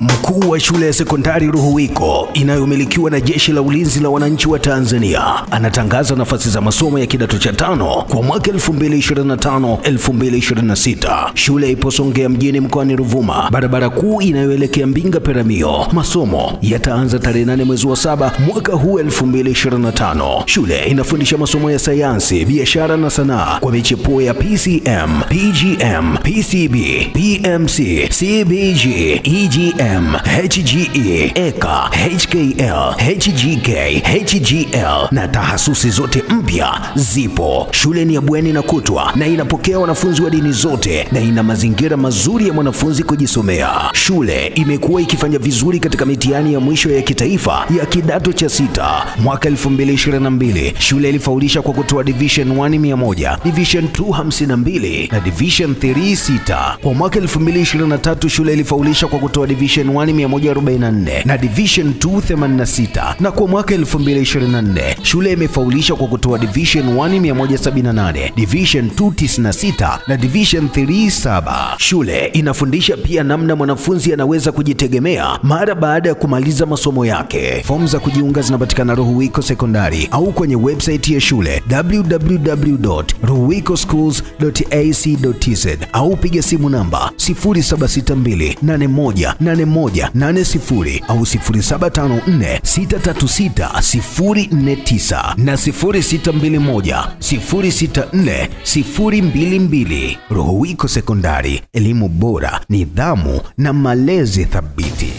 Mkuu wa shule ya sekondari Ruhuwiko inayomilikiwa na Jeshi la Ulinzi la Wananchi wa Tanzania anatangaza nafasi za masomo ya kidato cha 5 kwa mwaka 2025-2026. Shule ipo Songea mjini mkoani Ruvuma, barabara kuu inayoelekea Mbinga Peramiho. Masomo yataanza tarehe 8 mwezi wa 7 mwaka huu 2025. Shule inafundisha masomo ya sayansi, biashara na sanaa kwa michepuo ya PCM, PGM, PCB, PMC, CBG, EGM, HGE, EKA, HKL, HGK, HGL na tahasusi zote mpya zipo. Shule ni ya bweni na kutwa na inapokea wanafunzi wa dini zote na ina mazingira mazuri ya mwanafunzi kujisomea. Shule imekuwa ikifanya vizuri katika mitihani ya mwisho ya kitaifa ya kidato cha 6. Mwaka 2022 shule ilifaulisha kwa kutoa Division 1 100, Division 2 52 na Division 3 6. Kwa mwaka 2023 shule ilifaulisha kwa kutoa Division 1 144 na Division 2 86, na kwa mwaka 2024 shule imefaulisha kwa kutoa Division 1 178, Division 2 96 na Division 3 7. Shule inafundisha pia namna mwanafunzi anaweza kujitegemea mara baada ya kumaliza masomo yake. Fomu za kujiunga zinapatikana Ruhuwiko Sekondari au kwenye website ya shule www.ruhuwikoschools.ac.tz au piga simu namba 0762818180 au 0754636049 na 0621064022. Ruhuwiko Sekondari, elimu bora, nidhamu na malezi thabiti.